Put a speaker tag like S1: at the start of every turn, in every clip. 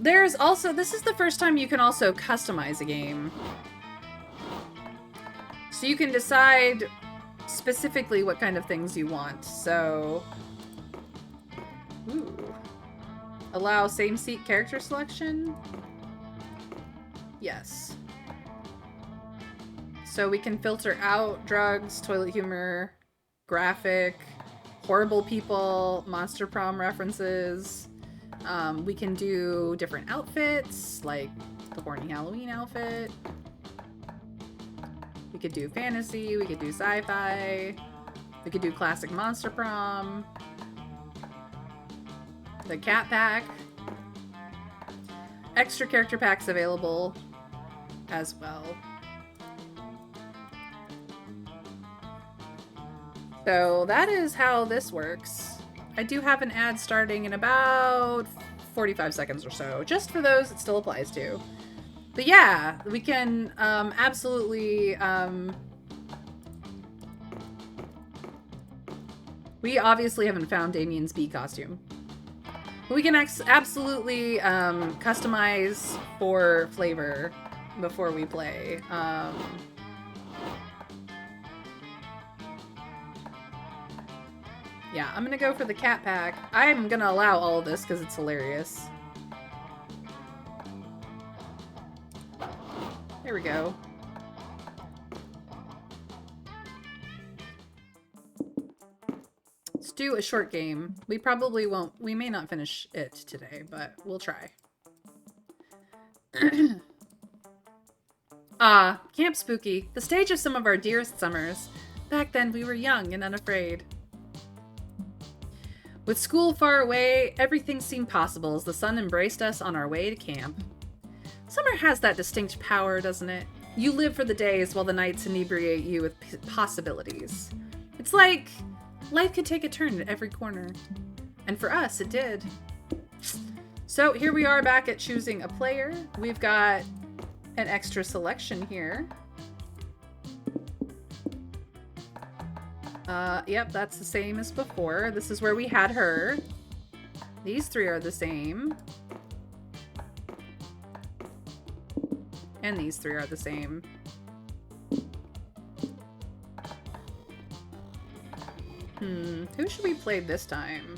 S1: There's also, this is the first time you can also customize a game. So you can decide specifically what kind of things you want. So, ooh. Allow same-seat character selection? Yes. So we can filter out drugs, toilet humor, graphic, horrible people, monster prom references. We can do different outfits, like the horny Halloween outfit. We could do fantasy, we could do sci-fi, we could do classic monster prom, the cat pack. Extra character packs available as well. So that is how this works. I do have an ad starting in about 45 seconds or so, just for those it still applies to. But yeah, we can absolutely... we obviously haven't found Damien's bee costume. But we can absolutely customize for flavor before we play. Yeah, I'm gonna go for the cat pack. I'm gonna allow all of this because it's hilarious. There we go. Let's do a short game. We probably won't, we may not finish it today, but we'll try. Camp Spooky, the stage of some of our dearest summers. Back then we were young and unafraid. With school far away, everything seemed possible as the sun embraced us on our way to camp. Summer has that distinct power, doesn't it? You live for the days while the nights inebriate you with possibilities. It's like life could take a turn at every corner. And for us, it did. So here we are back at choosing a player. We've got an extra selection here. Yep, that's the same as before. This is where we had her. These three are the same. And these three are the same. Who should we play this time?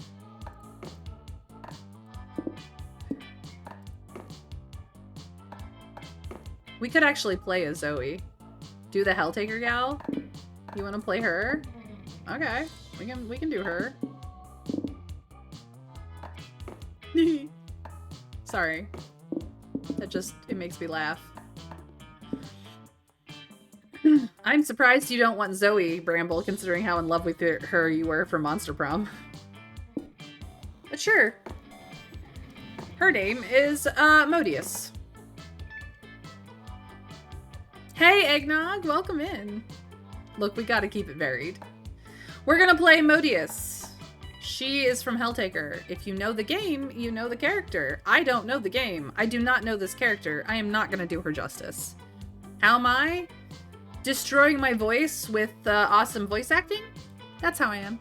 S1: We could actually play as Zoe. Do the Helltaker gal? You want to play her? Okay, we can do her. Sorry. It makes me laugh. I'm surprised you don't want Zoe, Bramble, considering how in love with her you were for Monster Prom. But sure. Her name is, Modius. Hey, Eggnog! Welcome in. Look, we gotta keep it varied. We're gonna play Modius. She is from Helltaker. If you know the game, you know the character. I don't know the game. I do not know this character. I am not gonna do her justice. How am I? Destroying my voice with awesome voice acting? That's how I am.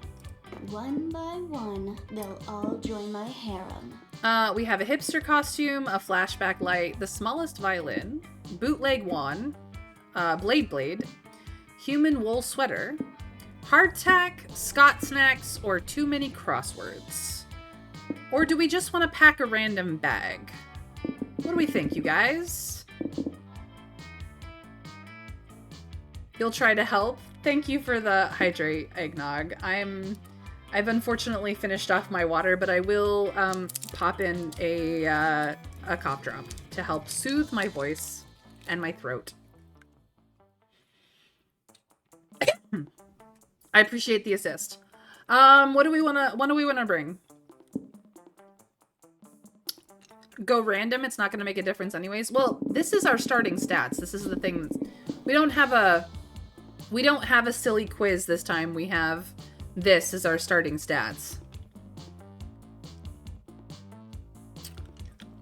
S2: One by one, they'll all join my harem.
S1: We have a hipster costume, a flashback light, the smallest violin, bootleg wand, blade, human wool sweater, hardtack, Scott snacks, or too many crosswords. Or do we just want to pack a random bag? What do we think, you guys? You'll try to help? Thank you for the hydrate, Eggnog. I've unfortunately finished off my water, but I will pop in a cough drop to help soothe my voice and my throat. I appreciate the assist. What do we wanna bring? Go random, it's not gonna make a difference anyways. Well, this is our starting stats. This is the thing. We don't have a silly quiz this time. We have this as our starting stats.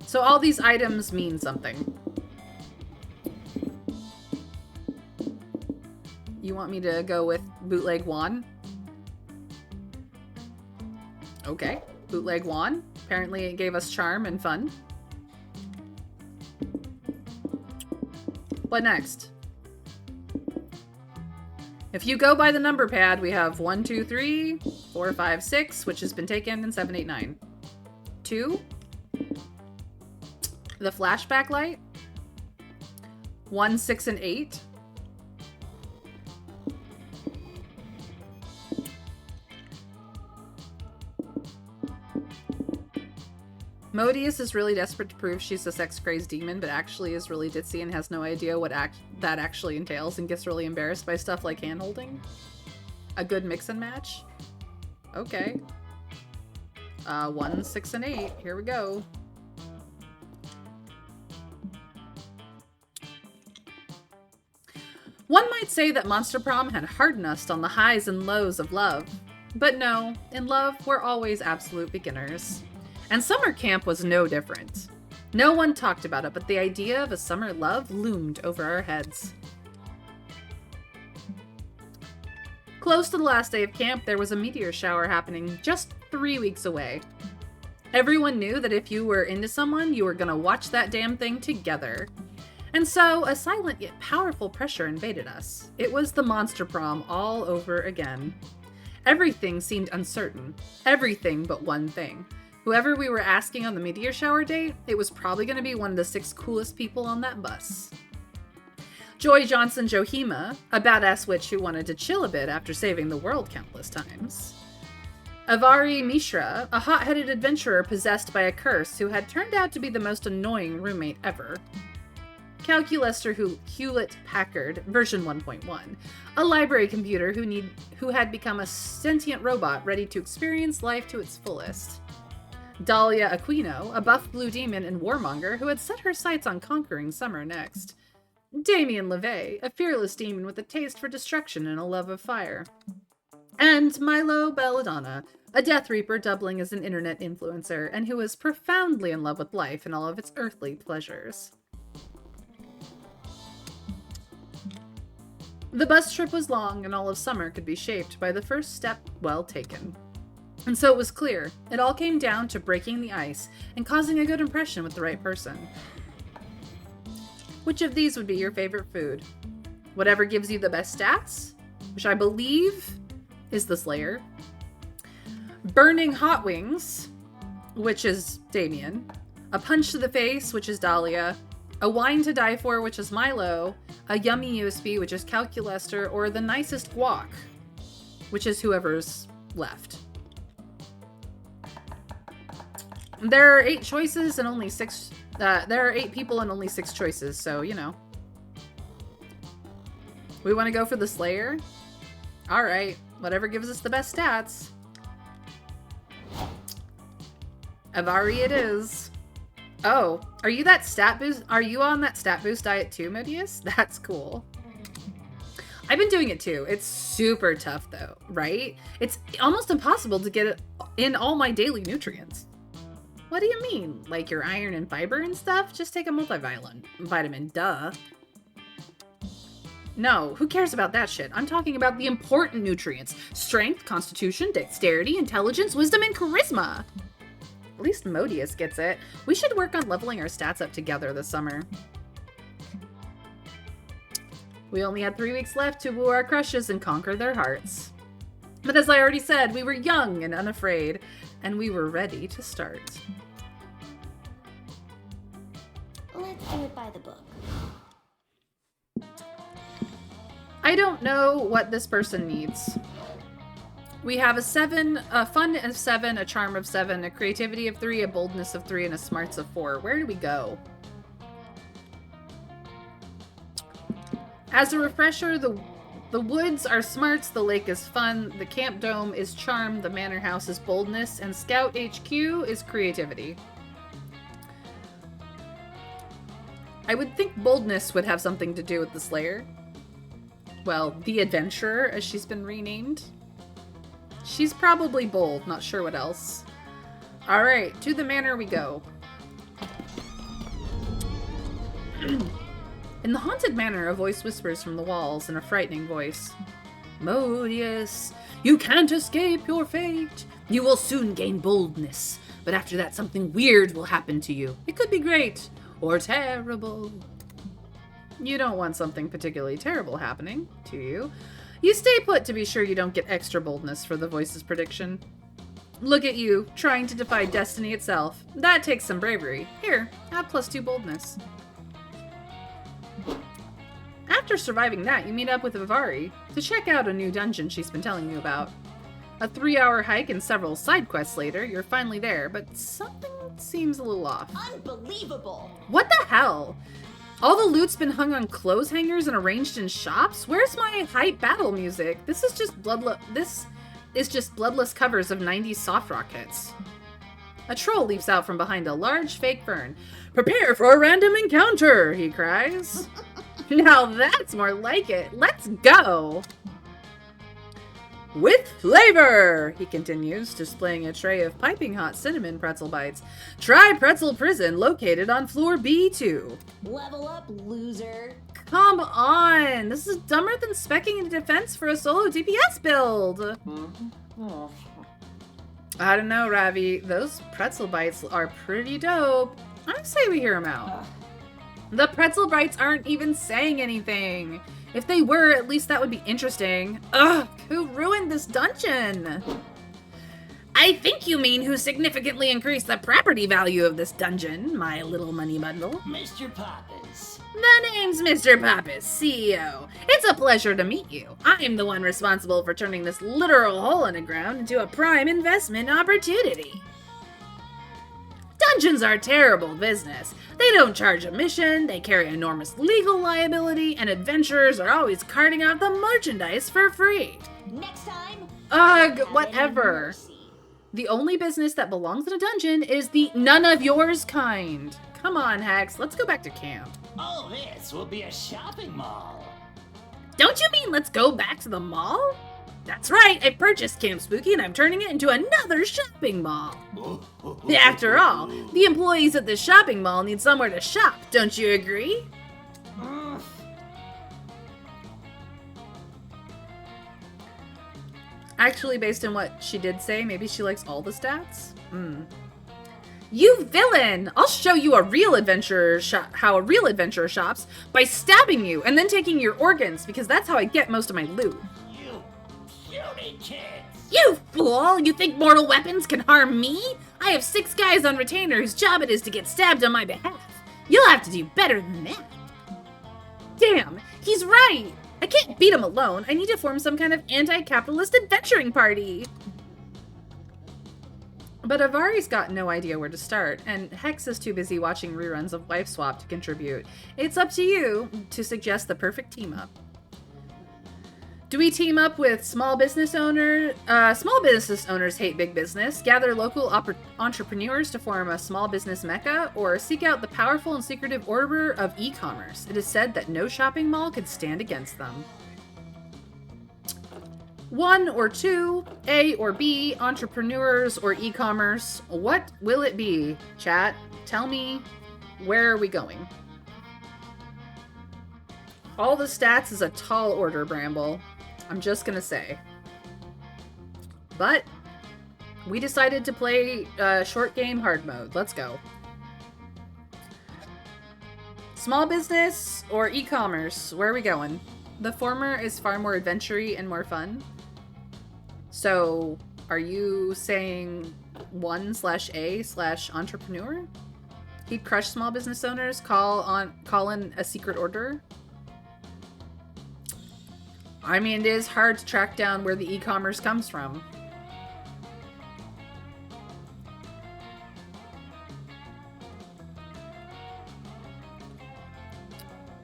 S1: So all these items mean something. You want me to go with bootleg wand? Okay, bootleg wand. Apparently it gave us charm and fun. What next? If you go by the number pad, we have 1, 2, 3, 4, 5, 6, which has been taken, and 7, 8, 9. 2. The flashback light. 1, 6, and 8. Modius is really desperate to prove she's a sex-crazed demon, but actually is really ditzy and has no idea what that actually entails and gets really embarrassed by stuff like hand-holding. A good mix and match? Okay. 1, 6, and 8. Here we go. One might say that Monster Prom had hardened us on the highs and lows of love. But no, in love, we're always absolute beginners. And summer camp was no different. No one talked about it, but the idea of a summer love loomed over our heads. Close to the last day of camp, there was a meteor shower happening just 3 weeks away. Everyone knew that if you were into someone, you were gonna watch that damn thing together. And so, a silent yet powerful pressure invaded us. It was the Monster Prom all over again. Everything seemed uncertain. Everything but one thing. Whoever we were asking on the meteor shower date, it was probably going to be one of the 6 coolest people on that bus. Joy Johnson Johima, a badass witch who wanted to chill a bit after saving the world countless times. Avari Mishra, a hot-headed adventurer possessed by a curse who had turned out to be the most annoying roommate ever. Calculester Hewlett-Packard, version 1.1, a library computer who had become a sentient robot ready to experience life to its fullest. Dahlia Aquino, a buff blue demon and warmonger who had set her sights on conquering summer next. Damien LeVay, a fearless demon with a taste for destruction and a love of fire. And Milo Belladonna, a Death Reaper doubling as an internet influencer and who was profoundly in love with life and all of its earthly pleasures. The bus trip was long, and all of summer could be shaped by the first step well taken. And so it was clear, it all came down to breaking the ice and causing a good impression with the right person. Which of these would be your favorite food? Whatever gives you the best stats, which I believe is the Slayer. Burning hot wings, which is Damien. A punch to the face, which is Dahlia. A wine to die for, which is Milo. A yummy USB, which is Calculester. Or the nicest guac, which is whoever's left. There are 8 choices and only 6. There are 8 people and only 6 choices, so you know. We want to go for the Slayer? Alright, whatever gives us the best stats. Avari it is. Oh, are you that stat boost? Are you on that stat boost diet too, Modius? That's cool. I've been doing it too. It's super tough though, right? It's almost impossible to get in all my daily nutrients. What do you mean? Like your iron and fiber and stuff? Just take a multivitamin, duh. No, who cares about that shit? I'm talking about the important nutrients. Strength, constitution, dexterity, intelligence, wisdom, and charisma. At least Modius gets it. We should work on leveling our stats up together this summer. We only had 3 weeks left to woo our crushes and conquer their hearts. But as I already said, we were young and unafraid, and we were ready to start.
S2: Let's do it by the book.
S1: I don't know what this person needs. We have a 7, a fun of 7, a charm of 7, a creativity of 3, a boldness of 3, and a smarts of 4. Where do we go? As a refresher, the woods are smarts, the lake is fun, the camp dome is charm, the manor house is boldness, and Scout HQ is creativity. I would think boldness would have something to do with the Slayer. Well, the Adventurer, as she's been renamed. She's probably bold, not sure what else. Alright, to the manor we go. In the haunted manor, a voice whispers from the walls in a frightening voice. Modius, you can't escape your fate. You will soon gain boldness, but after that something weird will happen to you. It could be great, or terrible. You don't want something particularly terrible happening to you. You stay put to be sure you don't get extra boldness for the voice's prediction. Look at you, trying to defy destiny itself. That takes some bravery. Here, have +2 boldness. After surviving that, you meet up with Ivari to check out a new dungeon she's been telling you about. A 3-hour hike and several side quests later, you're finally there, but something seems a little off.
S2: Unbelievable!
S1: What the hell? All the loot's been hung on clothes hangers and arranged in shops? Where's my hype battle music? This is just bloodless covers of 90s soft rock hits. A troll leaps out from behind a large fake fern. Prepare for a random encounter, he cries. Now that's more like it. Let's go. With flavor, he continues, displaying a tray of piping hot cinnamon pretzel bites. Try Pretzel Prison, located on floor B2.
S2: Level up, loser.
S1: Come on! This is dumber than speccing into defense for a solo DPS build! I don't know, Ravi. Those pretzel bites are pretty dope. I say we hear them out. The pretzel bites aren't even saying anything. If they were, at least that would be interesting. Ugh, who ruined this dungeon? I think you mean who significantly increased the property value of this dungeon, my little money bundle.
S3: Mr. Pappas.
S1: The name's Mr. Pappas, CEO. It's a pleasure to meet you. I'm the one responsible for turning this literal hole in the ground into a prime investment opportunity. Dungeons are terrible business. They don't charge admission, they carry enormous legal liability, and adventurers are always carting out the merchandise for free.
S2: Next time.
S1: Ugh, whatever. The only business that belongs in a dungeon is the none of yours kind. Come on, Hex, let's go back to camp.
S3: Oh, this will be a shopping mall.
S1: Don't you mean let's go back to the mall? That's right, I purchased Camp Spooky and I'm turning it into another shopping mall. After all, the employees at this shopping mall need somewhere to shop, don't you agree? Actually, based on what she did say, maybe she likes all the stats? You villain! I'll show you a real adventurer how a real adventurer shops by stabbing you and then taking your organs, because that's how I get most of my loot.
S3: You puny kids!
S1: You fool! You think mortal weapons can harm me? I have 6 guys on retainer whose job it is to get stabbed on my behalf. You'll have to do better than that. Damn, he's right! I can't beat him alone. I need to form some kind of anti-capitalist adventuring party. But Avari's got no idea where to start, and Hex is too busy watching reruns of Wife Swap to contribute. It's up to you to suggest the perfect team-up. Do we team up with small business owners? Small business owners hate big business. Gather local entrepreneurs to form a small business mecca, or seek out the powerful and secretive order of e-commerce. It is said that no shopping mall could stand against them. 1 or 2, A or B, entrepreneurs or e-commerce. What will it be, chat? Tell me, where are we going? All the stats is a tall order, Bramble. I'm just gonna say. But we decided to play short game hard mode. Let's go. Small business or e-commerce? Where are we going? The former is far more adventure-y and more fun. So, are you saying 1/A/entrepreneur? He'd crush small business owners, call in a secret order? I mean, it is hard to track down where the e-commerce comes from.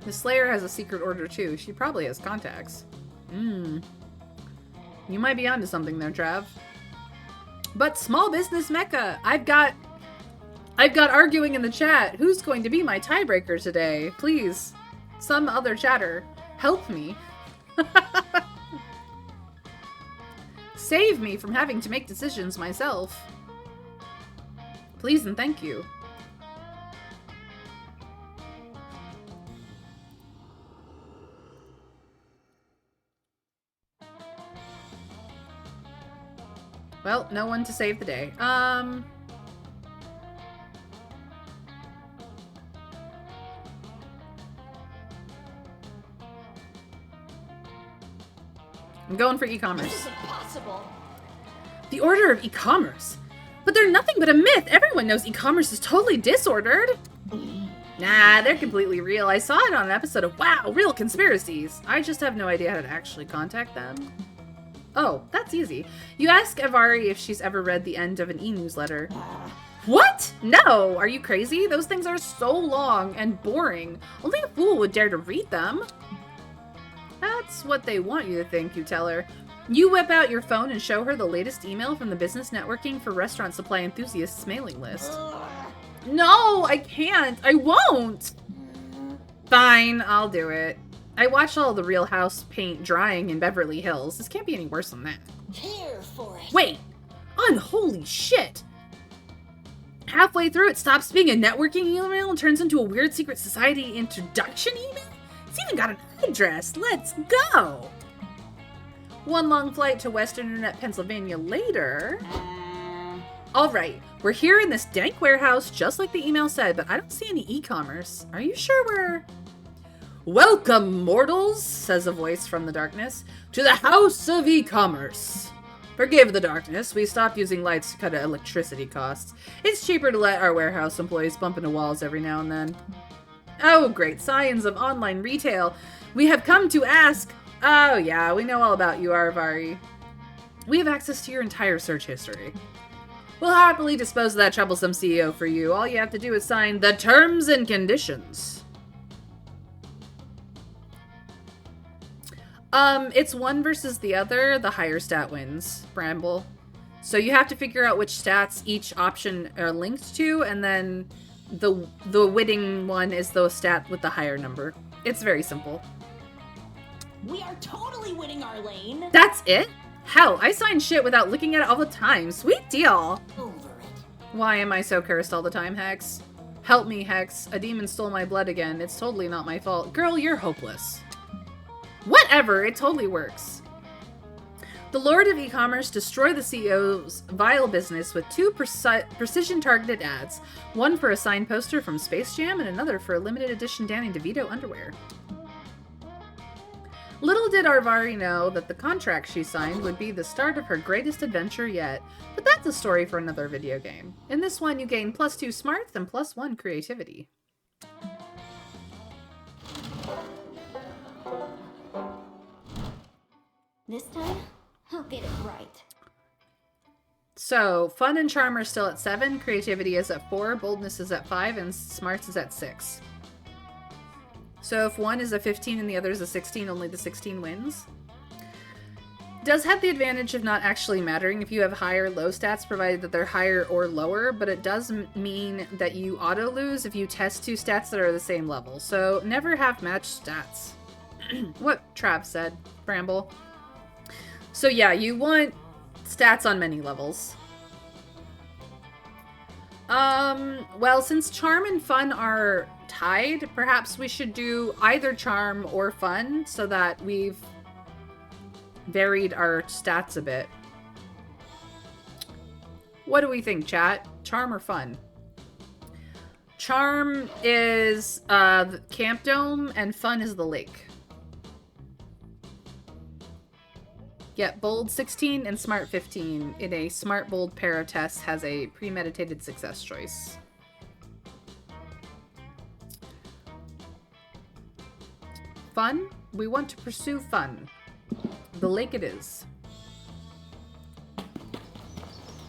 S1: The Slayer has a secret order too. She probably has contacts. You might be onto something there, Trav. But small business mecca. I've got arguing in the chat. Who's going to be my tiebreaker today? Please, some other chatter, help me. Save me from having to make decisions myself. Please and thank you. Well, no one to save the day. I'm going for
S2: This
S1: e-commerce.
S2: isn't possible.
S1: The order of e-commerce. But they're nothing but a myth. Everyone knows e-commerce is totally disordered. Nah, they're completely real. I saw it on an episode of Wow, Real Conspiracies. I just have no idea how to actually contact them. Oh, that's easy. You ask Avari if she's ever read the end of an e-newsletter. What? No! Are you crazy? Those things are so long and boring. Only a fool would dare to read them. That's what they want you to think, you tell her. You whip out your phone and show her the latest email from the Business Networking for Restaurant Supply Enthusiasts mailing list. No, I can't. I won't. Fine, I'll do it. I watched all the Real House paint drying in Beverly Hills. This can't be any worse than that.
S2: Here for it.
S1: Wait! Unholy shit! Halfway through, it stops being a networking email and turns into a weird secret society introduction email? It's even got an address. Let's go! One long flight to Western Internet, Pennsylvania later. Alright, we're here in this dank warehouse, just like the email said, but I don't see any e-commerce. Are you sure we're... Welcome, mortals, says a voice from the darkness, to the House of E-Commerce. Forgive the darkness, we stopped using lights to cut electricity costs. It's cheaper to let our warehouse employees bump into walls every now and then. Oh, great science of online retail. We have come to ask... Oh yeah, we know all about you, Arvari. We have access to your entire search history. We'll happily dispose of that troublesome CEO for you. All you have to do is sign the terms and conditions. It's one versus the other. The higher stat wins, Bramble. So you have to figure out which stats each option are linked to, and then the winning one is the stat with the higher number. It's very simple.
S2: We are totally winning our lane.
S1: That's it? Hell, I sign shit without looking at it all the time. Sweet deal.
S2: Over it.
S1: Why am I so cursed all the time, Hex? Help me, Hex. A demon stole my blood again. It's totally not my fault. Girl, you're hopeless. Whatever, it totally works. The Lord of E-Commerce destroyed the CEO's vile business with two precision-targeted ads. One for a signed poster from Space Jam and another for a limited edition Danny DeVito underwear. Little did Arvari know that the contract she signed would be the start of her greatest adventure yet, but that's a story for another video game. In this one, you gain +2 smarts and +1 creativity.
S2: This time, I'll get it right.
S1: So, fun and charm are still at 7, creativity is at 4, boldness is at 5, and smarts is at 6. So if one is a 15 and the other is a 16, only the 16 wins. Does have the advantage of not actually mattering if you have high or low stats, provided that they're higher or lower, but it does mean that you auto-lose if you test two stats that are the same level. So never have matched stats. What Trav said, Bramble. So yeah, you want stats on many levels. Well, since charm and fun are tied, perhaps we should do either charm or fun so that we've varied our stats a bit. What do we think, chat? Charm or fun? Charm is the Camp Dome and fun is the lake. Get bold 16 and smart 15 in a smart bold pair of tests has a premeditated success choice. Fun? We want to pursue fun. The lake it is.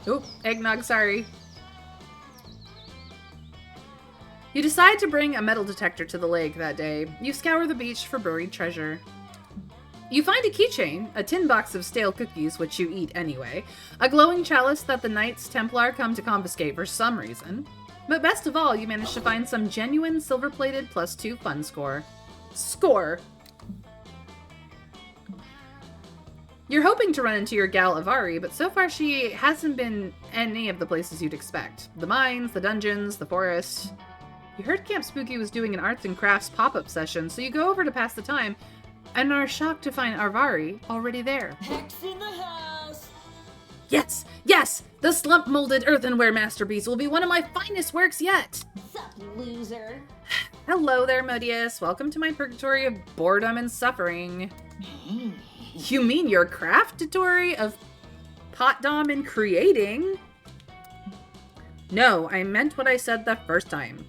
S1: Oop, eggnog, sorry. You decide to bring a metal detector to the lake that day. You scour the beach for buried treasure. You find a keychain, a tin box of stale cookies, which you eat anyway, a glowing chalice that the Knights Templar come to confiscate for some reason. But best of all, you manage to find some genuine silver-plated +2 fun score. Score! You're hoping to run into your gal Avari, but so far she hasn't been any of the places you'd expect. The mines, the dungeons, the forest. You heard Camp Spooky was doing an arts and crafts pop-up session, so you go over to pass the time, and are shocked to find Arvari already there.
S2: Hex in the house!
S1: Yes! Yes! The slump-molded earthenware masterpiece will be one of my finest works yet!
S2: Sup, loser?
S1: Hello there, Modius. Welcome to my purgatory of boredom and suffering. You mean your craftatory of pot dom and creating? No, I meant what I said the first time.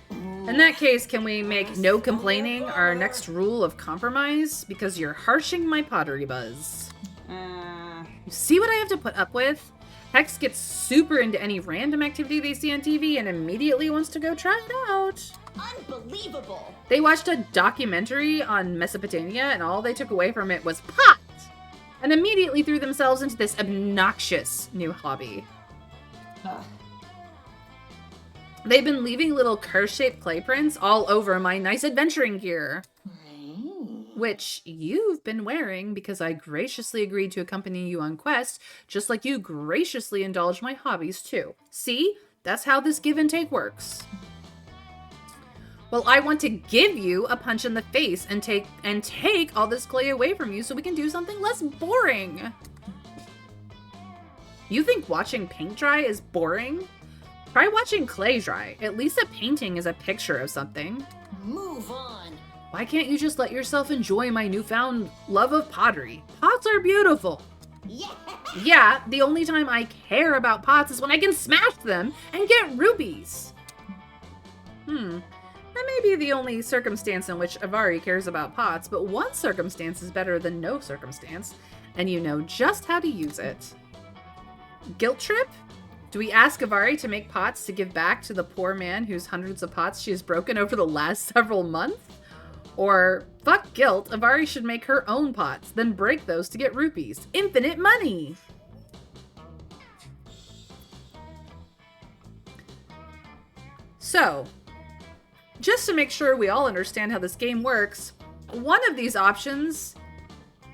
S1: In that case, can we make no complaining our next rule of compromise? Because you're harshing my pottery buzz. You see what I have to put up with? Hex gets super into any random activity they see on TV and immediately wants to go try it out.
S2: Unbelievable!
S1: They watched a documentary on Mesopotamia and all they took away from it was pot! And immediately threw themselves into this obnoxious new hobby. They've been leaving little curse-shaped clay prints all over my nice adventuring gear. Which you've been wearing because I graciously agreed to accompany you on quests, just like you graciously indulge my hobbies too. See? That's how this give and take works. Well, I want to give you a punch in the face and take all this clay away from you so we can do something less boring. You think watching paint dry is boring? Try watching clay dry. At least a painting is a picture of something.
S2: Move on.
S1: Why can't you just let yourself enjoy my newfound love of pottery? Pots are beautiful.
S2: Yeah.
S1: Yeah, the only time I care about pots is when I can smash them and get rubies. That may be the only circumstance in which Avari cares about pots, but one circumstance is better than no circumstance, and you know just how to use it. Guilt trip? Do we ask Avari to make pots to give back to the poor man whose hundreds of pots she has broken over the last several months? Or, fuck guilt, Avari should make her own pots, then break those to get rupees. Infinite money! So, just to make sure we all understand how this game works, one of these options,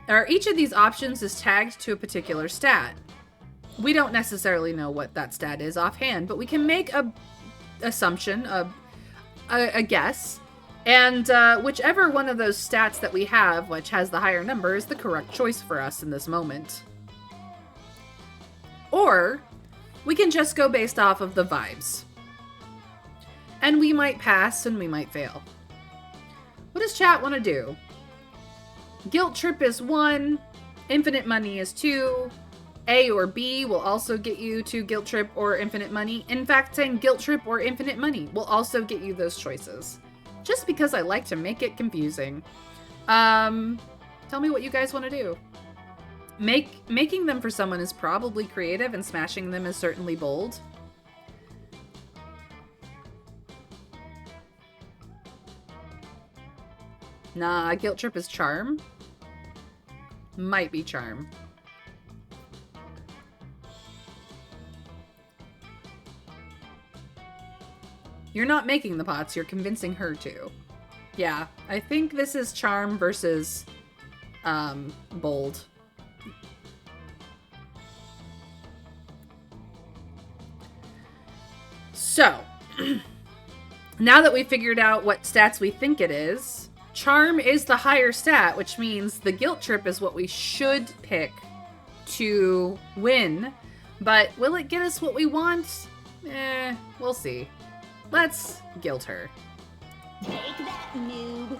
S1: or each of these options is tagged to a particular stat. We don't necessarily know what that stat is offhand, but we can make a assumption, a guess, and whichever one of those stats that we have, which has the higher number, is the correct choice for us in this moment. Or, we can just go based off of the vibes. And we might pass and we might fail. What does chat want to do? Guilt trip is 1, infinite money is 2, A or B will also get you to guilt trip or infinite money. In fact, saying guilt trip or infinite money will also get you those choices. Just because I like to make it confusing. Tell me what you guys want to do. Making them for someone is probably creative and smashing them is certainly bold. Nah, guilt trip is charm. Might be charm. You're not making the pots, you're convincing her to. Yeah, I think this is charm versus bold. So, now that we figured out what stats we think it is, charm is the higher stat, which means the guilt trip is what we should pick to win. But will it get us what we want? We'll see. Let's guilt her.
S2: Take that, noob.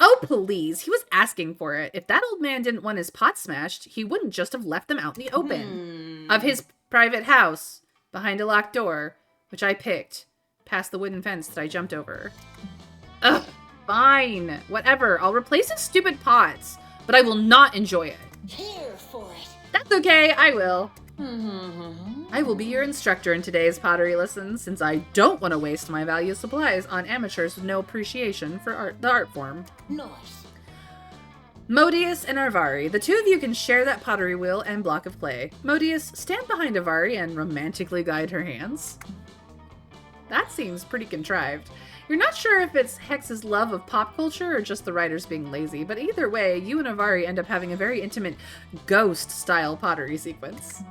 S1: Oh, please. He was asking for it. If that old man didn't want his pot smashed, he wouldn't just have left them out in the open. Of his private house, behind a locked door, which I picked, past the wooden fence that I jumped over. Ugh. Fine. Whatever. I'll replace his stupid pots, but I will not enjoy it.
S2: Here for it.
S1: That's okay. I will. I will be your instructor in today's pottery lessons, since I don't want to waste my valuable supplies on amateurs with no appreciation for the art form.
S2: Nice.
S1: Modius and Arvari, the two of you can share that pottery wheel and block of clay. Modius, stand behind Arvari and romantically guide her hands. That seems pretty contrived. You're not sure if it's Hex's love of pop culture or just the writers being lazy, but either way, you and Avari end up having a very intimate ghost-style pottery sequence.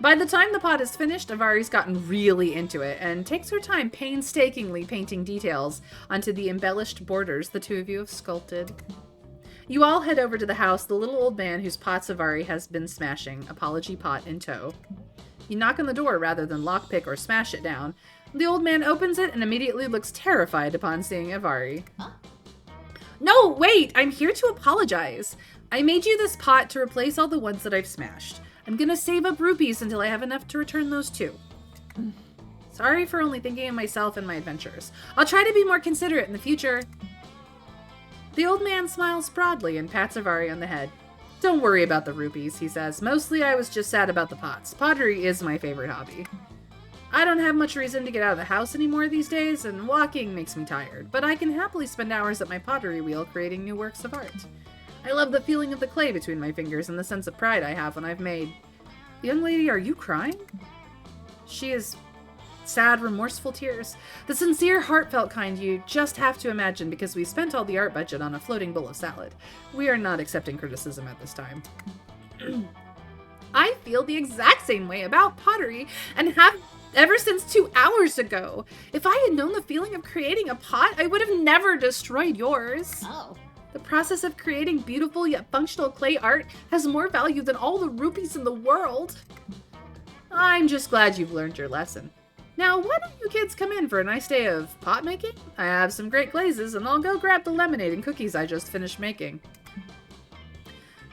S1: By the time the pot is finished, Avari's gotten really into it and takes her time painstakingly painting details onto the embellished borders the two of you have sculpted. You all head over to the house, the little old man whose pots Avari has been smashing, apology pot in tow. You knock on the door rather than lockpick or smash it down. The old man opens it and immediately looks terrified upon seeing Avari.
S2: Huh?
S1: No, wait! I'm here to apologize. I made you this pot to replace all the ones that I've smashed. I'm gonna save up rupees until I have enough to return those too. Sorry for only thinking of myself and my adventures. I'll try to be more considerate in the future. The old man smiles broadly and pats Avari on the head. Don't worry about the rupees, he says. Mostly I was just sad about the pots. Pottery is my favorite hobby. I don't have much reason to get out of the house anymore these days, and walking makes me tired, but I can happily spend hours at my pottery wheel creating new works of art. I love the feeling of the clay between my fingers and the sense of pride I have when I've made... Young lady, are you crying? She is... sad, remorseful tears. The sincere, heartfelt kind you just have to imagine because we spent all the art budget on a floating bowl of salad. We are not accepting criticism at this time. I feel the exact same way about pottery and have ever since 2 hours ago. If I had known the feeling of creating a pot, I would have never destroyed yours.
S2: Oh.
S1: The process of creating beautiful yet functional clay art has more value than all the rupees in the world. I'm just glad you've learned your lesson. Now, why don't you kids come in for a nice day of pot making? I have some great glazes, and I'll go grab the lemonade and cookies I just finished making.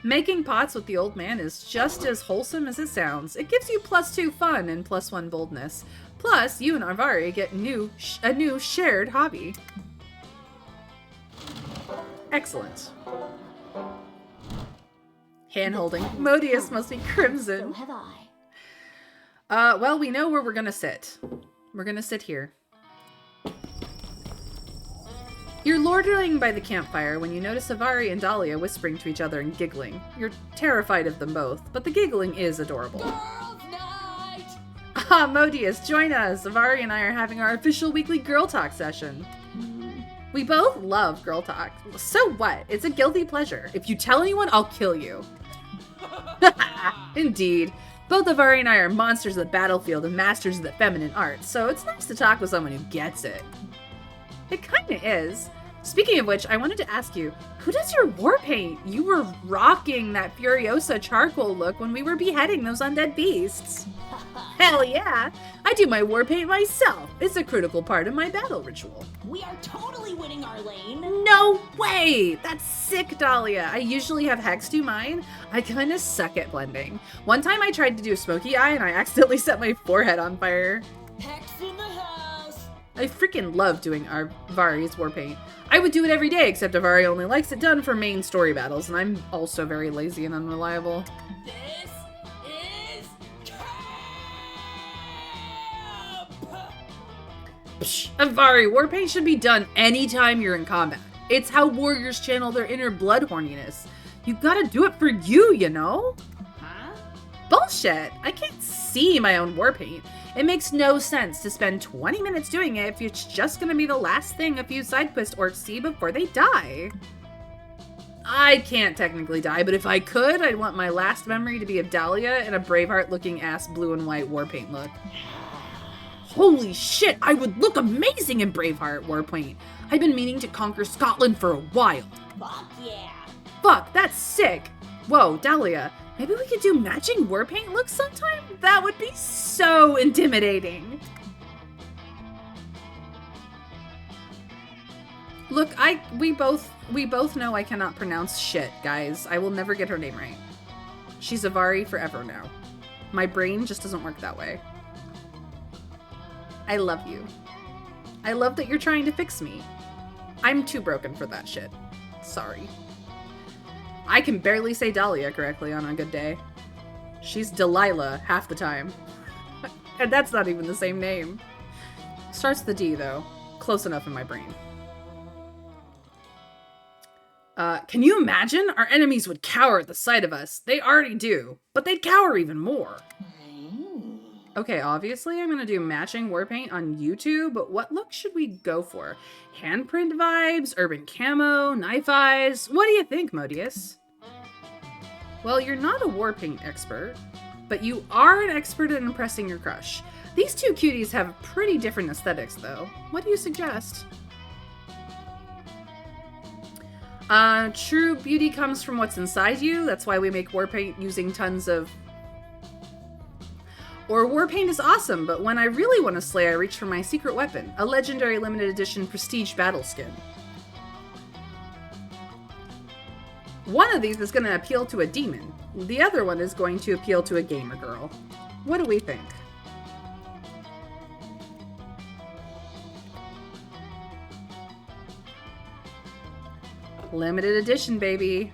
S1: Making pots with the old man is just as wholesome as it sounds. It gives you +2 fun and +1 boldness. Plus, you and Avari get a new shared hobby. Excellent. Hand-holding. Modius must be
S2: So
S1: crimson.
S2: have I.
S1: Well, we know where we're gonna sit. We're gonna sit here. You're loitering by the campfire when you notice Avari and Dahlia whispering to each other and giggling. You're terrified of them both, but the giggling is adorable.
S3: Girls' night!
S1: Ah, Modius, join us! Avari and I are having our official weekly girl talk session. We both love girl talk. So what? It's a guilty pleasure. If you tell anyone, I'll kill you. Indeed. Both Avari and I are monsters of the battlefield and masters of the feminine arts, so it's nice to talk with someone who gets it. It kinda is. Speaking of which, I wanted to ask you, who does your war paint? You were rocking that Furiosa charcoal look when we were beheading those undead beasts. Hell yeah! I do my war paint myself. It's a critical part of my battle ritual.
S2: We are totally winning our lane.
S1: No way! That's sick, Dahlia. I usually have Hex do mine. I kinda suck at blending. One time I tried to do a smoky eye and I accidentally set my forehead on fire.
S3: Hex in the house!
S1: I freaking love doing Avari's war paint. I would do it every day, except Avari only likes it done for main story battles, and I'm also very lazy and unreliable.
S3: This is camp!
S1: Psh, Avari, war paint should be done anytime you're in combat. It's how warriors channel their inner blood horniness. You gotta do it for you, you know?
S2: Huh?
S1: Bullshit! I can't see my own war paint. It makes no sense to spend 20 minutes doing it if it's just gonna be the last thing a few side quests orcs see before they die. I can't technically die, but if I could, I'd want my last memory to be of Dahlia in a Braveheart-looking ass blue and white war paint look. Holy shit, I would look amazing in Braveheart war paint. I've been meaning to conquer Scotland for a while.
S2: Fuck yeah.
S1: Fuck, that's sick. Whoa, Dahlia, maybe we could do matching war paint looks sometime? That would be so intimidating. Look, we both know I cannot pronounce shit, guys. I will never get her name right. She's Avari forever now. My brain just doesn't work that way. I love you. I love that you're trying to fix me. I'm too broken for that shit. Sorry. I can barely say Dahlia correctly on a good day. She's Delilah half the time. And that's not even the same name. Starts with a D, though. Close enough in my brain. Can you imagine? Our enemies would cower at the sight of us. They already do, but they'd cower even more. Okay, obviously I'm gonna do matching war paint on YouTube, but what look should we go for? Handprint vibes, urban camo, knife eyes? What do you think, Modius? Well, you're not a war paint expert, but you are an expert at impressing your crush. These two cuties have pretty different aesthetics, though. What do you suggest? True beauty comes from what's inside you. That's why we make war paint using tons of... Or war paint is awesome, but when I really want to slay, I reach for my secret weapon, a legendary limited edition prestige battle skin. One of these is going to appeal to a demon. The other one is going to appeal to a gamer girl. What do we think? Limited edition, baby.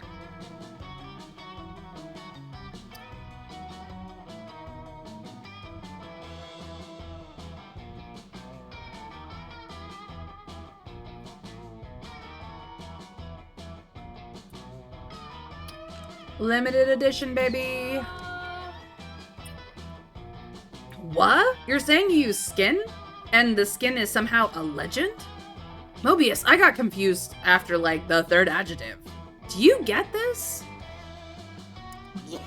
S1: Limited edition, baby. What? You're saying you use skin? And the skin is somehow a legend? Mobius, I got confused after, like, the third adjective. Do you get this?
S3: Yeah.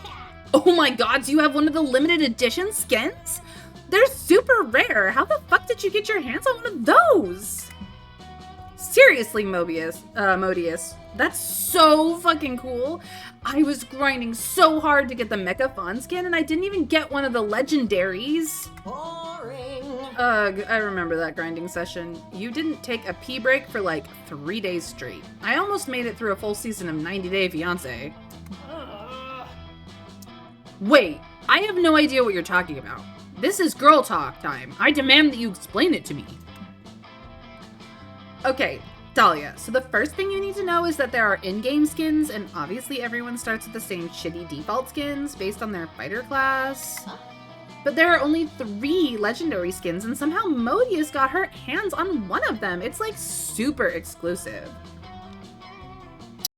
S1: Oh my god, do you have one of the limited edition skins? They're super rare. How the fuck did you get your hands on one of those? Seriously, Modius, that's so fucking cool. I was grinding so hard to get the Mecha Fawn skin, and I didn't even get one of the legendaries.
S3: Boring.
S1: Ugh, I remember that grinding session. You didn't take a pee break for like 3 days straight. I almost made it through a full season of 90 Day Fiancé. Wait, I have no idea what you're talking about. This is girl talk time. I demand that you explain it to me. Okay, Dahlia, so the first thing you need to know is that there are in-game skins, and obviously everyone starts with the same shitty default skins based on their fighter class. But there are only 3 legendary skins, and somehow Modius got her hands on one of them. It's like super exclusive.